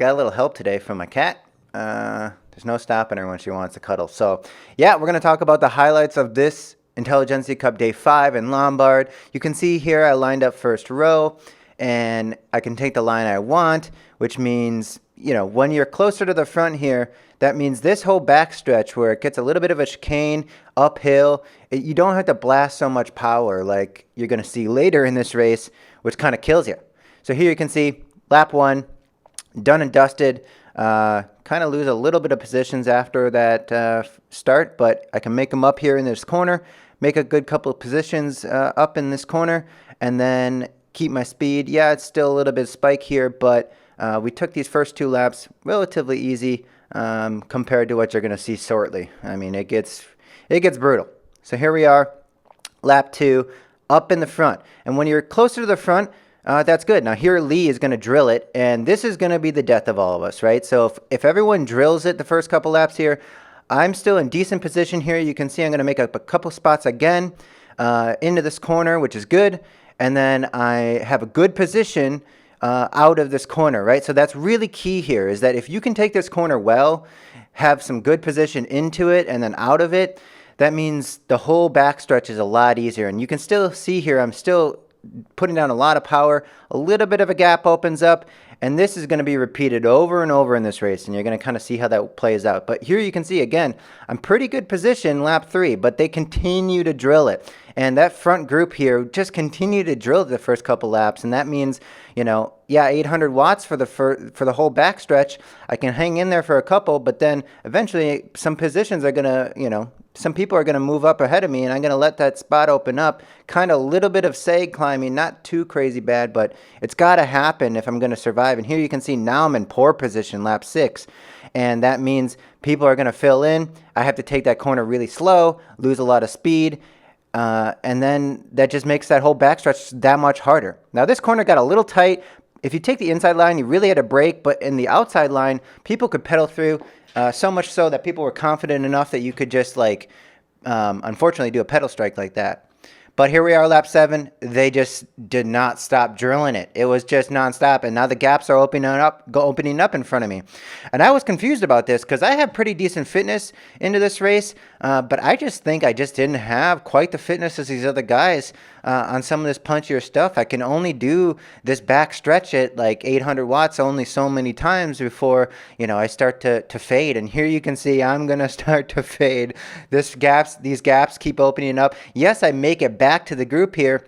got a little help today from my cat. There's no stopping her when she wants to cuddle. So yeah, we're going to talk about the highlights of this Intelligentsia Cup Day 5 in Lombard. You can see here I lined up first row, and I can take the line I want, which means, you know, when you're closer to the front here, that means this whole back stretch where it gets a little bit of a chicane uphill, you don't have to blast so much power like you're going to see later in this race, which kind of kills you. So here you can see lap 1, done and dusted. Kind of lose a little bit of positions after that start, but I can make them up here in this corner, make a good couple of positions up in this corner, and then keep my speed. Yeah, it's still a little bit spike here, but we took these first 2 laps relatively easy compared to what you're going to see shortly. I mean, it gets brutal. So here we are, lap 2, up in the front. And when you're closer to the front, that's good. Now here Lee is going to drill it, and this is going to be the death of all of us, right? So if everyone drills it the first couple laps here, I'm still in decent position here. You can see I'm going to make up a couple spots again into this corner, which is good. And then I have a good position out of this corner, right? So that's really key here, is that if you can take this corner well, have some good position into it and then out of it, that means the whole back stretch is a lot easier. And you can still see here, I'm still putting down a lot of power, a little bit of a gap opens up, and this is going to be repeated over and over in this race, and you're going to kind of see how that plays out. But here you can see, again, I'm pretty good position lap 3, but they continue to drill it. And that front group here just continue to drill the first couple laps, and that means, you know, yeah, 800 watts for the whole back stretch. I can hang in there for a couple, but then eventually some positions are going to, you know, some people are going to move up ahead of me, and I'm going to let that spot open up. Kind of a little bit of sag climbing, not too crazy bad, but it's got to happen if I'm going to survive. And here you can see now I'm in poor position, lap 6. And that means people are going to fill in. I have to take that corner really slow, lose a lot of speed. And then that just makes that whole backstretch that much harder. Now this corner got a little tight. If you take the inside line, you really had to brake, but in the outside line, people could pedal through. So much so that people were confident enough that you could just, like, unfortunately do a pedal strike like that. But here we are, lap 7. They just did not stop drilling it. It was just nonstop, and now the gaps are opening up in front of me. And I was confused about this because I have pretty decent fitness into this race, but I just think I just didn't have quite the fitness as these other guys on some of this punchier stuff. I can only do this back stretch at like 800 watts only so many times before, you know, I start to fade. And here you can see I'm going to start to fade. These gaps keep opening up. Yes, I make it back to the group here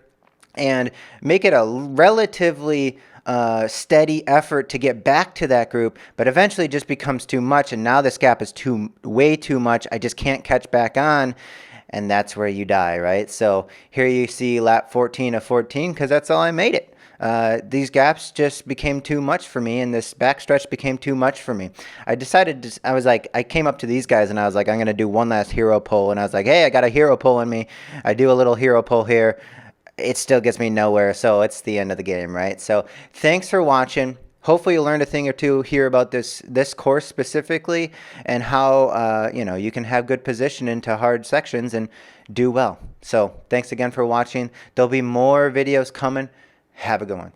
and make it a relatively steady effort to get back to that group, but eventually it just becomes too much, and now this gap is way too much. I just can't catch back on, and that's where you die, right? So here you see lap 14 of 14, because that's all I made it. These gaps just became too much for me, and this backstretch became too much for me. I decided I came up to these guys, and I was like, I'm going to do one last hero pull, and I was like, hey, I got a hero pull in me. I do a little hero pull here. It still gets me nowhere, so it's the end of the game, right? So thanks for watching. Hopefully you learned a thing or two here about this course specifically, and how you know, you can have good position into hard sections and do well. So thanks again for watching. There'll be more videos coming. Have a good one.